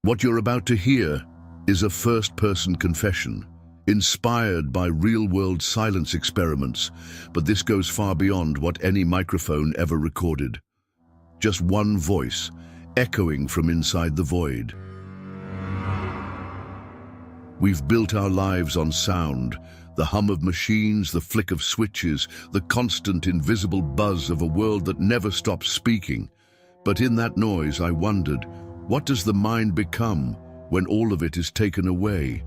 What you're about to hear is a first-person confession, inspired by real-world silence experiments, but this goes far beyond what any microphone ever recorded. Just one voice, echoing from inside the void. We've built our lives on sound, the hum of machines, the flick of switches, the constant invisible buzz of a world that never stops speaking. But in that noise, I wondered, what does the mind become when all of it is taken away?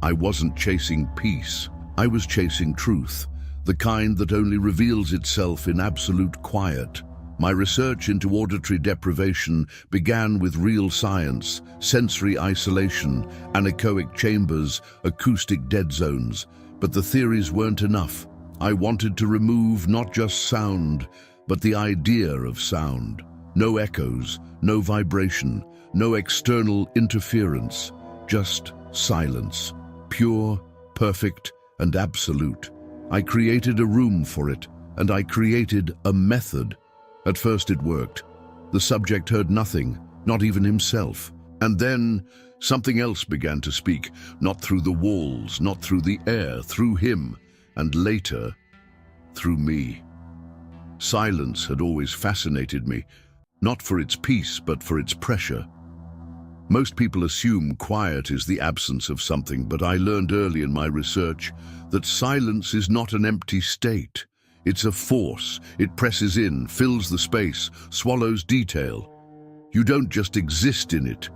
I wasn't chasing peace. I was chasing truth, the kind that only reveals itself in absolute quiet. My research into auditory deprivation began with real science, sensory isolation, anechoic chambers, acoustic dead zones. But the theories weren't enough. I wanted to remove not just sound, but the idea of sound. No echoes, no vibration, no external interference, just silence. Pure, perfect, and absolute. I created a room for it, and I created a method. At first it worked. The subject heard nothing, not even himself. And then something else began to speak, not through the walls, not through the air, through him, and later, through me. Silence had always fascinated me, not for its peace, but for its pressure. Most people assume quiet is the absence of something, but I learned early in my research that silence is not an empty state. It's a force. It presses in, fills the space, swallows detail. You don't just exist in it.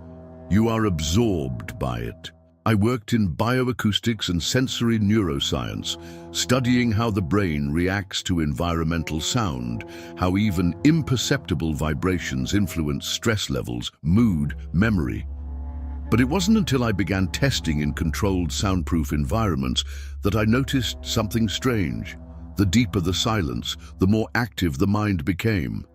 You are absorbed by it. I worked in bioacoustics and sensory neuroscience, studying how the brain reacts to environmental sound, how even imperceptible vibrations influence stress levels, mood, memory. But it wasn't until I began testing in controlled soundproof environments that I noticed something strange. The deeper the silence, the more active the mind became.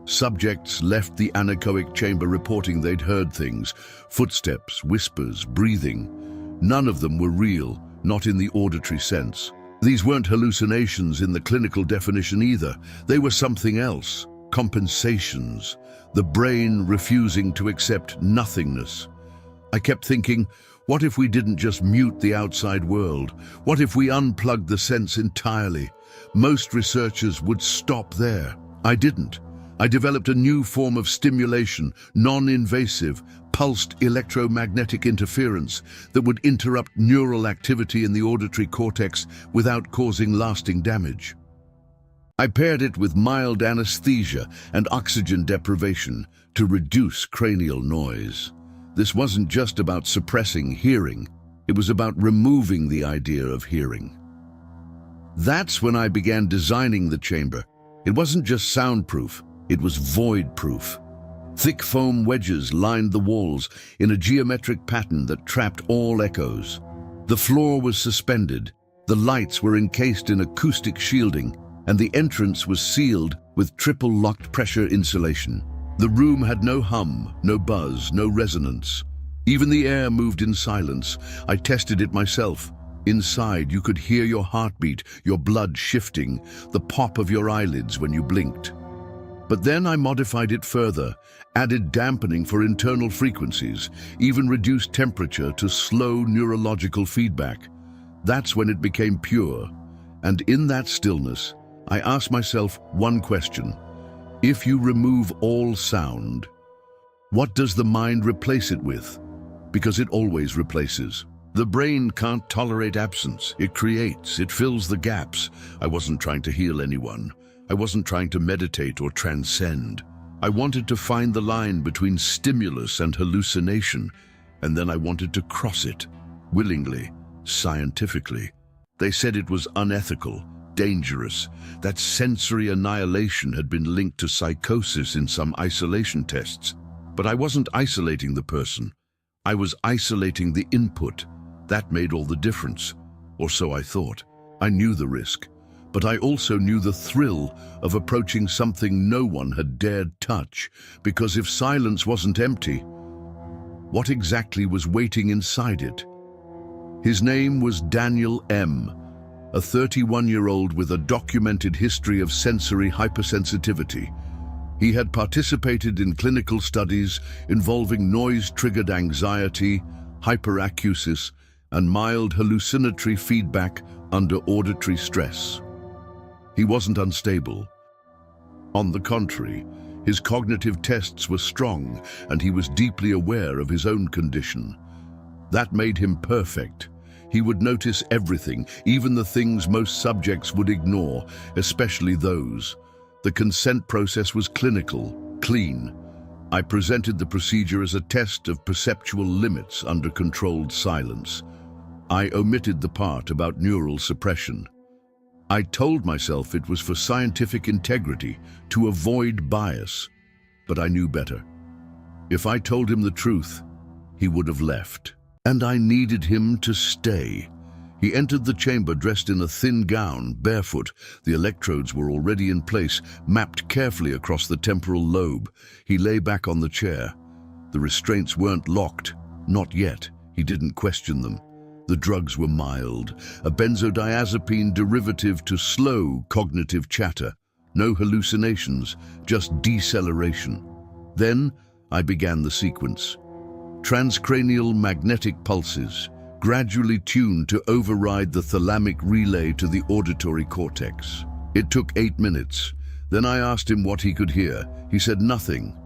Subjects left the anechoic chamber reporting they'd heard things, footsteps, whispers, breathing. None of them were real, not in the auditory sense. These weren't hallucinations in the clinical definition either. They were something else, compensations, the brain refusing to accept nothingness. I kept thinking, what if we didn't just mute the outside world? What if we unplugged the sense entirely? Most researchers would stop there. I didn't. I developed a new form of stimulation, non-invasive, pulsed electromagnetic interference that would interrupt neural activity in the auditory cortex without causing lasting damage. I paired it with mild anesthesia and oxygen deprivation to reduce cranial noise. This wasn't just about suppressing hearing, it was about removing the idea of hearing. That's when I began designing the chamber. It wasn't just soundproof, it was void-proof. Thick foam wedges lined the walls in a geometric pattern that trapped all echoes. The floor was suspended, the lights were encased in acoustic shielding, and the entrance was sealed with triple-locked pressure insulation. The room had no hum, no buzz, no resonance. Even the air moved in silence. I tested it myself. Inside, you could hear your heartbeat, your blood shifting, the pop of your eyelids when you blinked. But then I modified it further, added dampening for internal frequencies, even reduced temperature to slow neurological feedback. That's when it became pure. And in that stillness, I asked myself one question. If you remove all sound, what does the mind replace it with? Because it always replaces. The brain can't tolerate absence. It creates, it fills the gaps. I wasn't trying to heal anyone. I wasn't trying to meditate or transcend. I wanted to find the line between stimulus and hallucination, and then I wanted to cross it, willingly, scientifically. They said it was unethical, dangerous, that sensory annihilation had been linked to psychosis in some isolation tests. But I wasn't isolating the person. I was isolating the input. That made all the difference, or so I thought. I knew the risk, but I also knew the thrill of approaching something no one had dared touch, because if silence wasn't empty, what exactly was waiting inside it? His name was Daniel M., a 31-year-old with a documented history of sensory hypersensitivity. He had participated in clinical studies involving noise-triggered anxiety, hyperacusis, and mild hallucinatory feedback under auditory stress. He wasn't unstable. On the contrary, his cognitive tests were strong, and he was deeply aware of his own condition. That made him perfect. He would notice everything, even the things most subjects would ignore, especially those. The consent process was clinical, clean. I presented the procedure as a test of perceptual limits under controlled silence. I omitted the part about neural suppression. I told myself it was for scientific integrity, to avoid bias. But I knew better. If I told him the truth, he would have left. And I needed him to stay. He entered the chamber dressed in a thin gown, barefoot. The electrodes were already in place, mapped carefully across the temporal lobe. He lay back on the chair. The restraints weren't locked. Not yet. He didn't question them. The drugs were mild, a benzodiazepine derivative to slow cognitive chatter. No hallucinations, just deceleration. Then I began the sequence. Transcranial magnetic pulses, gradually tuned to override the thalamic relay to the auditory cortex. It took 8 minutes. Then I asked him what he could hear. He said nothing.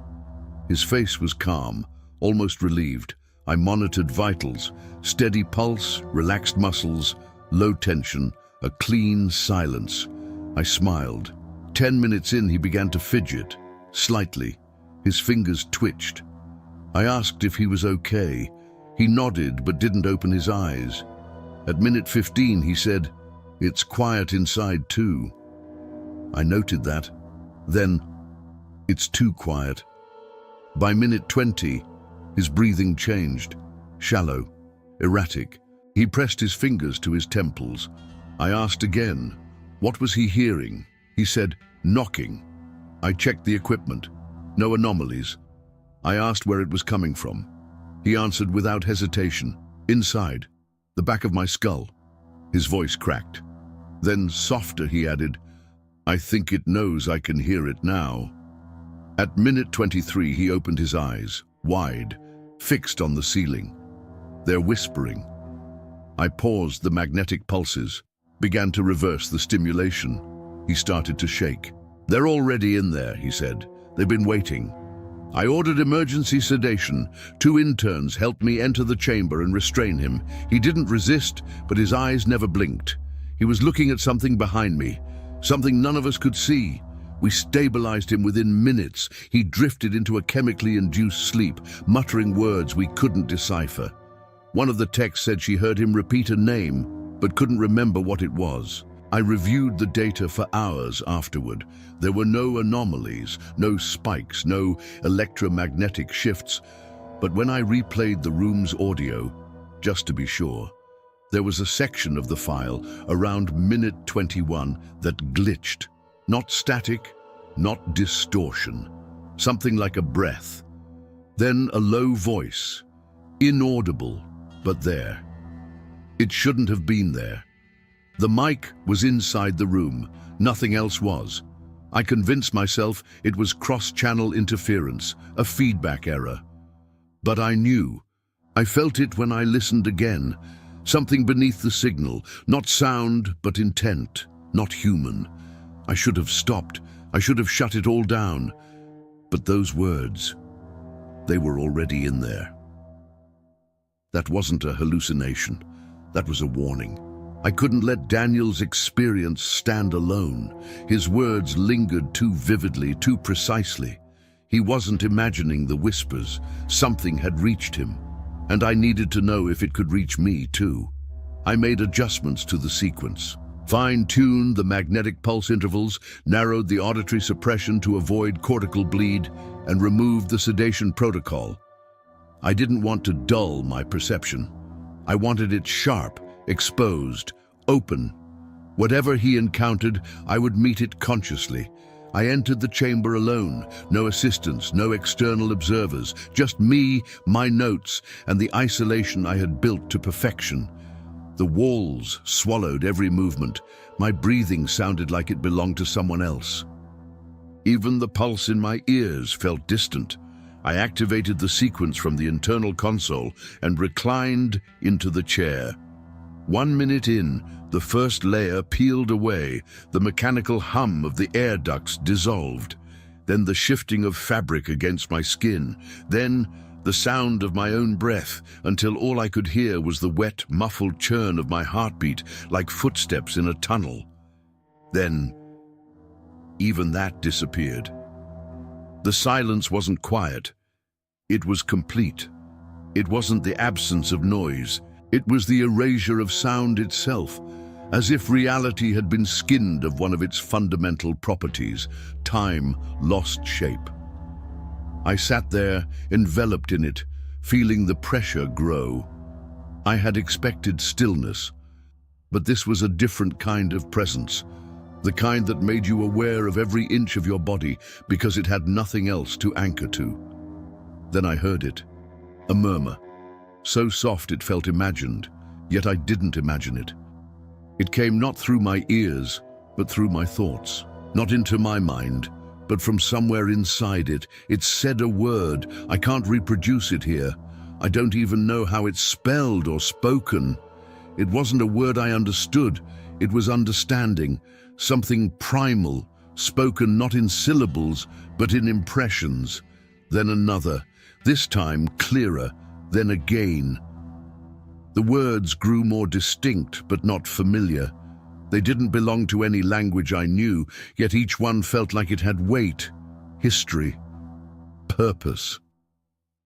His face was calm, almost relieved. I monitored vitals, steady pulse, relaxed muscles, low tension, a clean silence. I smiled. 10 minutes in, he began to fidget, slightly. His fingers twitched. I asked if he was okay. He nodded but didn't open his eyes. At minute 15, he said, "It's quiet inside too." I noted that. Then, "It's too quiet." By minute 20, his breathing changed, shallow, erratic. He pressed his fingers to his temples. I asked again, what was he hearing? He said, "Knocking." I checked the equipment. No anomalies. I asked where it was coming from. He answered without hesitation, "Inside, the back of my skull." His voice cracked. Then, softer, he added, "I think it knows I can hear it now." At minute 23, he opened his eyes, wide, fixed on the ceiling. They're whispering. I paused the magnetic pulses, began to reverse the stimulation. He started to shake. "They're already in there," he said. "They've been waiting." I ordered emergency sedation. 2 interns helped me enter the chamber and restrain him. He didn't resist, but his eyes never blinked. He was looking at something behind me, something none of us could see. We stabilized him within minutes. He drifted into a chemically induced sleep, muttering words we couldn't decipher. One of the techs said she heard him repeat a name, but couldn't remember what it was. I reviewed the data for hours afterward. There were no anomalies, no spikes, no electromagnetic shifts. But when I replayed the room's audio, just to be sure, there was a section of the file around minute 21 that glitched. Not static, not distortion. Something like a breath. Then a low voice, inaudible, but there. It shouldn't have been there. The mic was inside the room, nothing else was. I convinced myself it was cross-channel interference, a feedback error. But I knew. I felt it when I listened again. Something beneath the signal, not sound, but intent, not human. I should have stopped. I should have shut it all down. But those words, they were already in there. That wasn't a hallucination. That was a warning. I couldn't let Daniel's experience stand alone. His words lingered too vividly, too precisely. He wasn't imagining the whispers. Something had reached him, and I needed to know if it could reach me too. I made adjustments to the sequence, fine-tuned the magnetic pulse intervals, narrowed the auditory suppression to avoid cortical bleed, and removed the sedation protocol. I didn't want to dull my perception. I wanted it sharp, exposed, open. Whatever he encountered, I would meet it consciously. I entered the chamber alone, no assistants, no external observers, just me, my notes, and the isolation I had built to perfection. The walls swallowed every movement. My breathing sounded like it belonged to someone else. Even the pulse in my ears felt distant. I activated the sequence from the internal console and reclined into the chair. 1 minute in, the first layer peeled away, the mechanical hum of the air ducts dissolved. Then the shifting of fabric against my skin. Then the sound of my own breath, until all I could hear was the wet, muffled churn of my heartbeat, like footsteps in a tunnel. Then, even that disappeared. The silence wasn't quiet. It was complete. It wasn't the absence of noise. It was the erasure of sound itself, as if reality had been skinned of one of its fundamental properties. Time lost shape. I sat there, enveloped in it, feeling the pressure grow. I had expected stillness, but this was a different kind of presence, the kind that made you aware of every inch of your body because it had nothing else to anchor to. Then I heard it, a murmur, so soft it felt imagined, yet I didn't imagine it. It came not through my ears, but through my thoughts, not into my mind, but from somewhere inside it. It said a word. I can't reproduce it here. I don't even know how it's spelled or spoken. It wasn't a word I understood. It was understanding, something primal, spoken not in syllables, but in impressions. Then another, this time clearer, then again. The words grew more distinct, but not familiar. They didn't belong to any language I knew, yet each one felt like it had weight, history, purpose.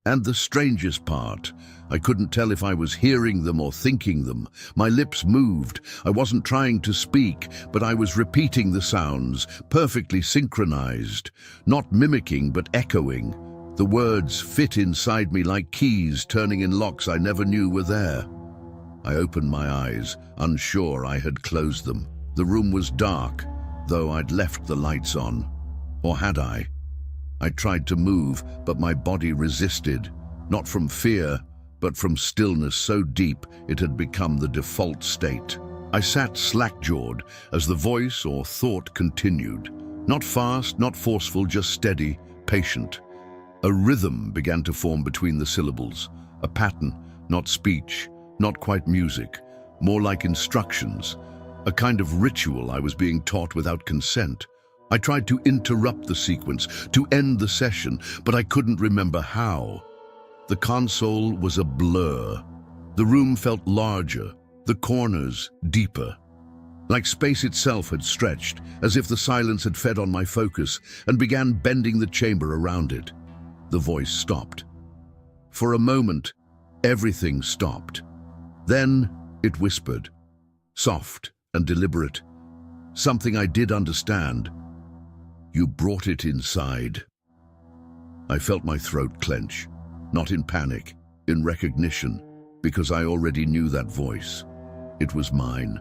And the strangest part, I couldn't tell if I was hearing them or thinking them. My lips moved. I wasn't trying to speak, but I was repeating the sounds, perfectly synchronized, not mimicking but echoing. The words fit inside me like keys turning in locks I never knew were there. I opened my eyes, unsure I had closed them. The room was dark, though I'd left the lights on. Or had I? I tried to move, but my body resisted, not from fear, but from stillness so deep it had become the default state. I sat slack-jawed as the voice or thought continued. Not fast, not forceful, just steady, patient. A rhythm began to form between the syllables, a pattern, not speech, not quite music, more like instructions, a kind of ritual I was being taught without consent. I tried to interrupt the sequence, to end the session, but I couldn't remember how. The console was a blur. The room felt larger, the corners deeper. Like space itself had stretched, as if the silence had fed on my focus and began bending the chamber around it. The voice stopped. For a moment, everything stopped. Then it whispered, soft and deliberate, something I did understand. You brought it inside. I felt my throat clench, not in panic, in recognition, because I already knew that voice. It was mine.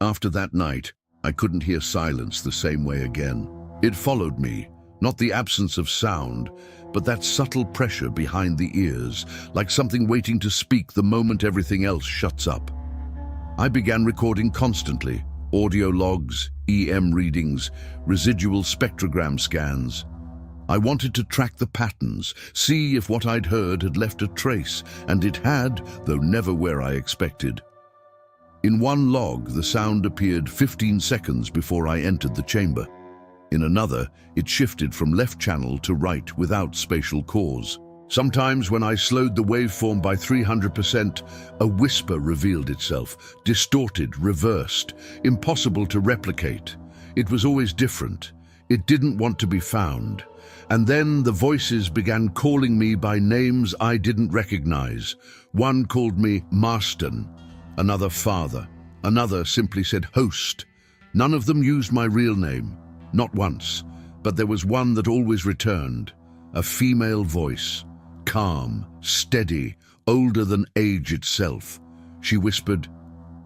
After that night, I couldn't hear silence the same way again. It followed me, not the absence of sound, but that subtle pressure behind the ears, like something waiting to speak the moment everything else shuts up. I began recording constantly, audio logs, EM readings, residual spectrogram scans. I wanted to track the patterns, see if what I'd heard had left a trace, and it had, though never where I expected. In one log, the sound appeared 15 seconds before I entered the chamber. In another, it shifted from left channel to right without spatial cause. Sometimes when I slowed the waveform by 300%, a whisper revealed itself, distorted, reversed, impossible to replicate. It was always different. It didn't want to be found. And then the voices began calling me by names I didn't recognize. One called me Marston, another Father, another simply said Host. None of them used my real name. Not once, but there was one that always returned, a female voice, calm, steady, older than age itself. She whispered,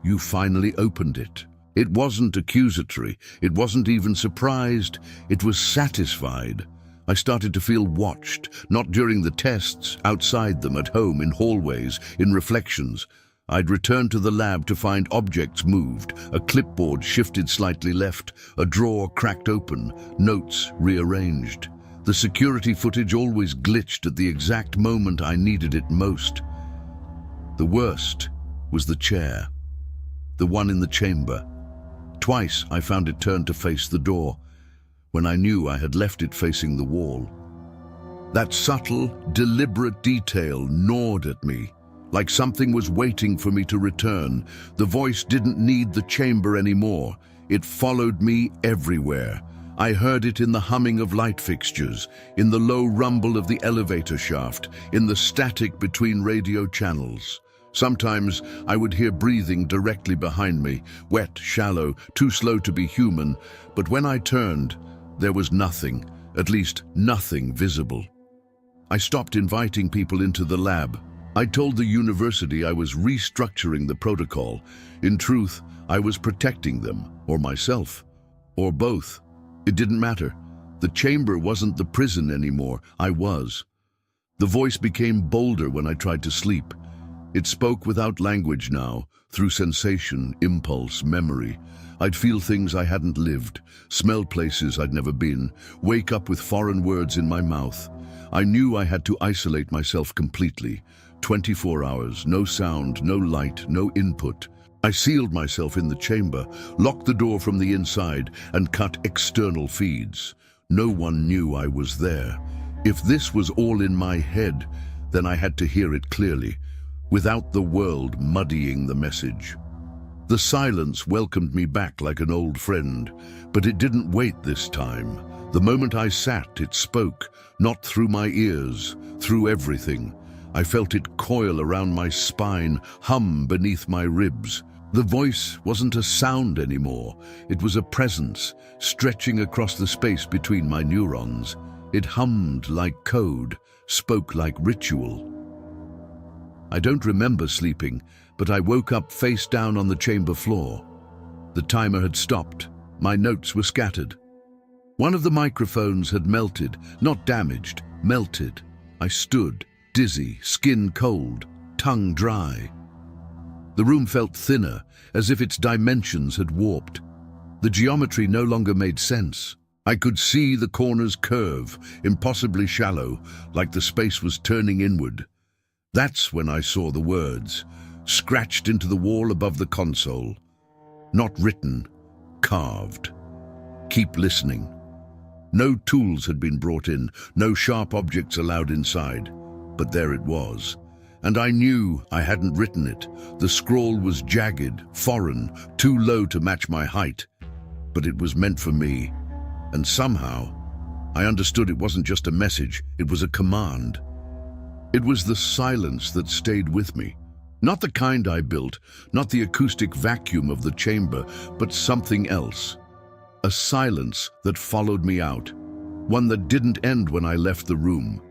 "You finally opened it." It wasn't accusatory, it wasn't even surprised, it was satisfied. I started to feel watched, not during the tests, outside them, at home, in hallways, in reflections. I'd returned to the lab to find objects moved, a clipboard shifted slightly left, a drawer cracked open, notes rearranged. The security footage always glitched at the exact moment I needed it most. The worst was the chair, the one in the chamber. Twice I found it turned to face the door, when I knew I had left it facing the wall. That subtle, deliberate detail gnawed at me, like something was waiting for me to return. The voice didn't need the chamber anymore. It followed me everywhere. I heard it in the humming of light fixtures, in the low rumble of the elevator shaft, in the static between radio channels. Sometimes I would hear breathing directly behind me, wet, shallow, too slow to be human, but when I turned, there was nothing, at least nothing visible. I stopped inviting people into the lab. I told the university I was restructuring the protocol. In truth, I was protecting them, or myself, or both. It didn't matter. The chamber wasn't the prison anymore. I was. The voice became bolder when I tried to sleep. It spoke without language now, through sensation, impulse, memory. I'd feel things I hadn't lived, smell places I'd never been, wake up with foreign words in my mouth. I knew I had to isolate myself completely. 24 hours, no sound, no light, no input. I sealed myself in the chamber, locked the door from the inside, and cut external feeds. No one knew I was there. If this was all in my head, then I had to hear it clearly, without the world muddying the message. The silence welcomed me back like an old friend, but it didn't wait this time. The moment I sat, it spoke, not through my ears, through everything. I felt it coil around my spine, hum beneath my ribs. The voice wasn't a sound anymore. It was a presence, stretching across the space between my neurons. It hummed like code, spoke like ritual. I don't remember sleeping, but I woke up face down on the chamber floor. The timer had stopped. My notes were scattered. One of the microphones had melted, not damaged, melted. I stood, dizzy, skin cold, tongue dry. The room felt thinner, as if its dimensions had warped. The geometry no longer made sense. I could see the corners curve, impossibly shallow, like the space was turning inward. That's when I saw the words, scratched into the wall above the console. Not written, carved. Keep listening. No tools had been brought in, no sharp objects allowed inside. But there it was. And I knew I hadn't written it. The scroll was jagged, foreign, too low to match my height. But it was meant for me. And somehow, I understood it wasn't just a message, it was a command. It was the silence that stayed with me. Not the kind I built, not the acoustic vacuum of the chamber, but something else. A silence that followed me out. One that didn't end when I left the room.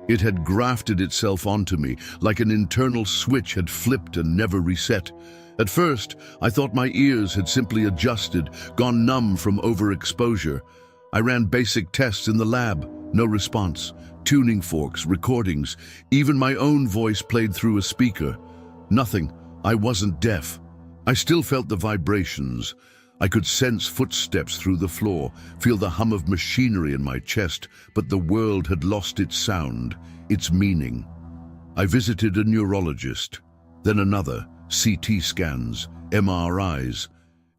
It had grafted itself onto me, like an internal switch had flipped and never reset. At first, I thought my ears had simply adjusted, gone numb from overexposure. I ran basic tests in the lab, no response. Tuning forks, recordings, even my own voice played through a speaker. Nothing. I wasn't deaf. I still felt the vibrations. I could sense footsteps through the floor, feel the hum of machinery in my chest, but the world had lost its sound, its meaning. I visited a neurologist, then another, CT scans, MRIs.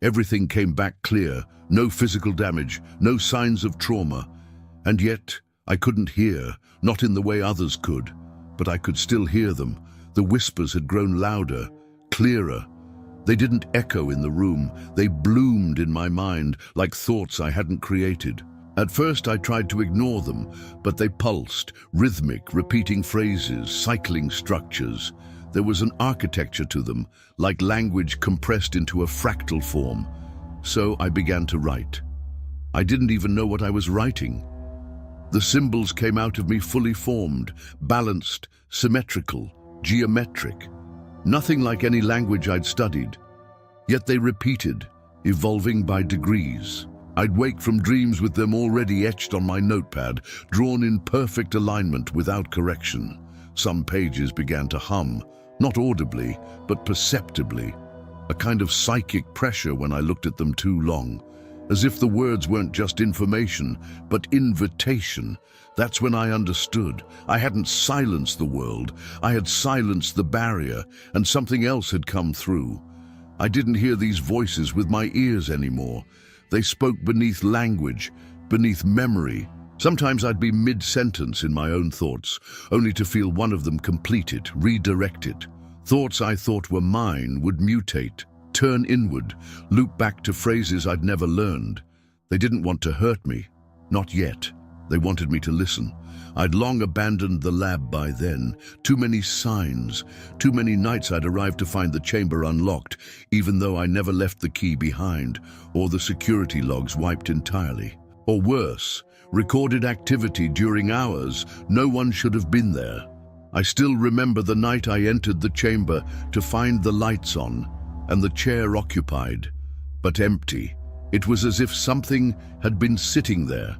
Everything came back clear, no physical damage, no signs of trauma. And yet, I couldn't hear, not in the way others could, but I could still hear them. The whispers had grown louder, clearer. They didn't echo in the room, they bloomed in my mind like thoughts I hadn't created. At first I tried to ignore them, but they pulsed, rhythmic, repeating phrases, cycling structures. There was an architecture to them, like language compressed into a fractal form. So I began to write. I didn't even know what I was writing. The symbols came out of me fully formed, balanced, symmetrical, geometric. Nothing like any language I'd studied. Yet they repeated, evolving by degrees. I'd wake from dreams with them already etched on my notepad, drawn in perfect alignment without correction. Some pages began to hum, Not audibly, but perceptibly. A kind of psychic pressure when I looked at them too long. As if the words weren't just information, but invitation. That's when I understood. I hadn't silenced the world. I had silenced the barrier, and something else had come through. I didn't hear these voices with my ears anymore. They spoke beneath language, beneath memory. Sometimes I'd be mid-sentence in my own thoughts, only to feel one of them completed, redirected. Thoughts I thought were mine would mutate, turn inward, loop back to phrases I'd never learned. They didn't want to hurt me. Not yet. They wanted me to listen. I'd long abandoned the lab by then. Too many signs. Too many nights I'd arrived to find the chamber unlocked, even though I never left the key behind, or the security logs wiped entirely. Or worse, recorded activity during hours no one should have been there. I still remember the night I entered the chamber to find the lights on and the chair occupied, but empty. It was as if something had been sitting there,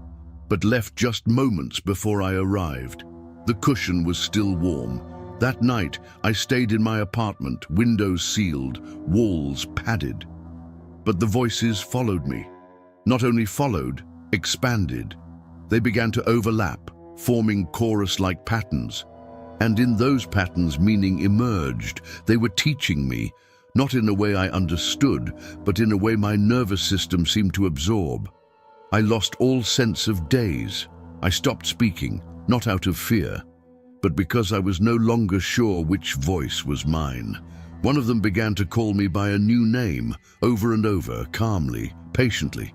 but left just moments before I arrived. The cushion was still warm. That night, I stayed in my apartment, windows sealed, walls padded. But the voices followed me. Not only followed, expanded. They began to overlap, forming chorus-like patterns. And in those patterns, meaning emerged. They were teaching me, not in a way I understood, but in a way my nervous system seemed to absorb. I lost all sense of days. I stopped speaking, not out of fear, but because I was no longer sure which voice was mine. One of them began to call me by a new name, over and over, calmly, patiently.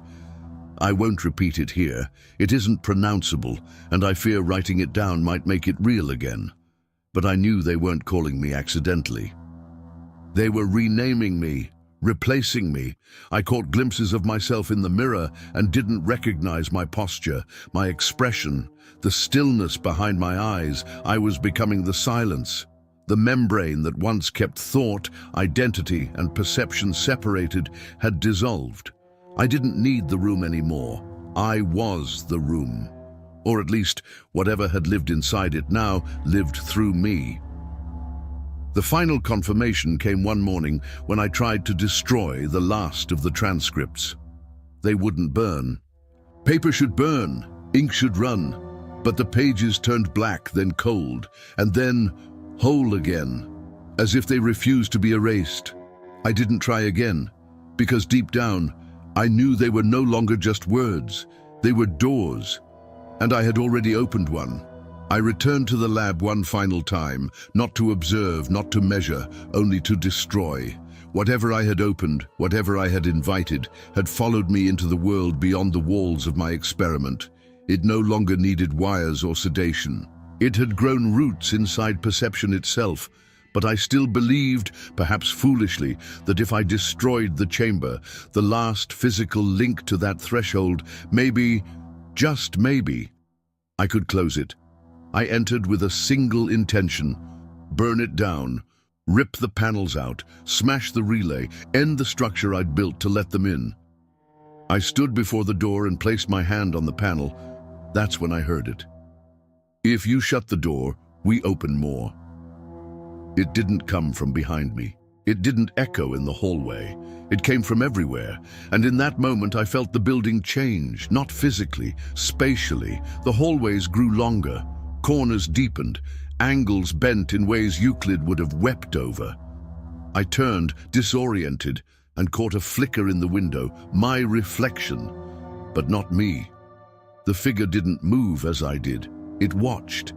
I won't repeat it here. It isn't pronounceable, and I fear writing it down might make it real again. But I knew they weren't calling me accidentally. They were renaming me, replacing me. I caught glimpses of myself in the mirror and didn't recognize my posture, my expression, the stillness behind my eyes. I was becoming the silence. The membrane that once kept thought, identity, and perception separated had dissolved. I didn't need the room anymore. I was the room. Or at least, whatever had lived inside it now lived through me. The final confirmation came one morning when I tried to destroy the last of the transcripts. They wouldn't burn. Paper should burn, ink should run, but the pages turned black, then cold, and then whole again, as if they refused to be erased. I didn't try again, because deep down, I knew they were no longer just words. They were doors, and I had already opened one. I returned to the lab one final time, not to observe, not to measure, only to destroy. Whatever I had opened, whatever I had invited, had followed me into the world beyond the walls of my experiment. It no longer needed wires or sedation. It had grown roots inside perception itself, but I still believed, perhaps foolishly, that if I destroyed the chamber, the last physical link to that threshold, maybe, just maybe, I could close it. I entered with a single intention: burn it down, rip the panels out, smash the relay, end the structure I'd built to let them in. I stood before the door and placed my hand on the panel. That's when I heard it. If you shut the door, we open more. It didn't come from behind me. It didn't echo in the hallway. It came from everywhere, and in that moment I felt the building change, not physically, spatially. The hallways grew longer, corners deepened, angles bent in ways Euclid would have wept over. I turned, disoriented, and caught a flicker in the window, my reflection, but not me. The figure didn't move as I did. It watched.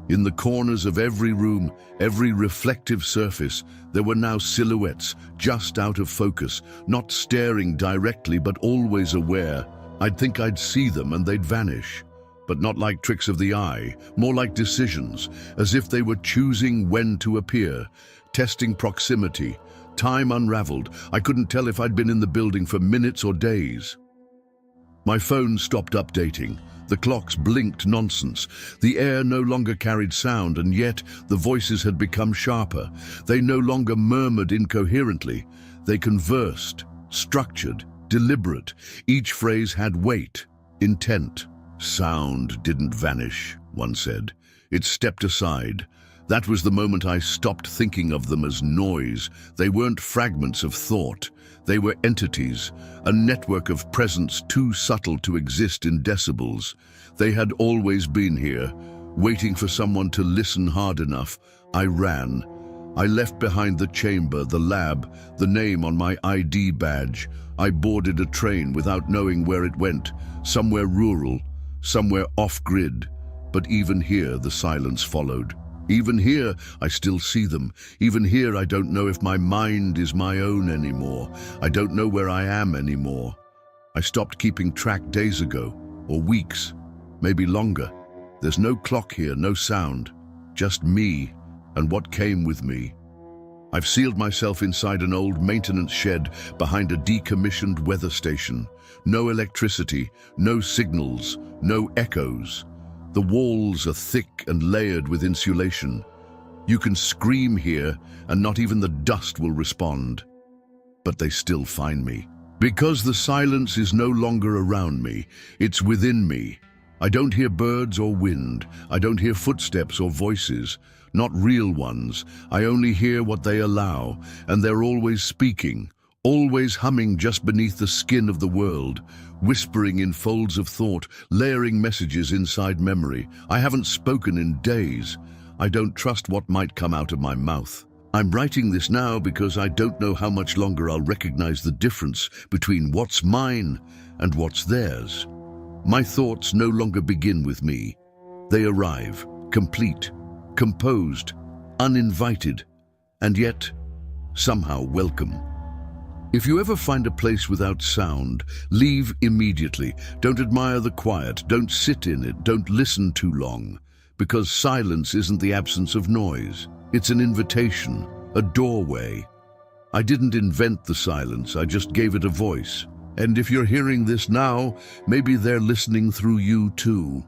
In the corners of every room, every reflective surface, there were now silhouettes, just out of focus, not staring directly but always aware. I'd think I'd see them and they'd vanish. But not like tricks of the eye, more like decisions, as if they were choosing when to appear, testing proximity. Time unraveled. I couldn't tell if I'd been in the building for minutes or days. My phone stopped updating. The clocks blinked nonsense. The air no longer carried sound, and yet the voices had become sharper. They no longer murmured incoherently. They conversed, structured, deliberate. Each phrase had weight, intent. Sound didn't vanish, one said. It stepped aside. That was the moment I stopped thinking of them as noise. They weren't fragments of thought. They were entities, a network of presence too subtle to exist in decibels. They had always been here, waiting for someone to listen hard enough. I ran. I left behind the chamber, the lab, the name on my ID badge. I boarded a train without knowing where it went, somewhere rural, somewhere off-grid. But even here, the silence followed. Even here, I still see them. Even here, I don't know if my mind is my own anymore. I don't know where I am anymore. I stopped keeping track days ago, or weeks, maybe longer. There's no clock here, no sound, just me and what came with me. I've sealed myself inside an old maintenance shed behind a decommissioned weather station. No electricity, no signals, no echoes. The walls are thick and layered with insulation. You can scream here and not even the dust will respond. But they still find me. Because the silence is no longer around me, it's within me. I don't hear birds or wind. I don't hear footsteps or voices, not real ones. I only hear what they allow, and they're always speaking, always humming just beneath the skin of the world, whispering in folds of thought, layering messages inside memory. I haven't spoken in days. I don't trust what might come out of my mouth. I'm writing this now because I don't know how much longer I'll recognize the difference between what's mine and what's theirs. My thoughts no longer begin with me. They arrive, complete, composed, uninvited, and yet somehow welcome. If you ever find a place without sound, leave immediately. Don't admire the quiet, don't sit in it, don't listen too long, because silence isn't the absence of noise. It's an invitation, a doorway. I didn't invent the silence, I just gave it a voice. And if you're hearing this now, maybe they're listening through you too.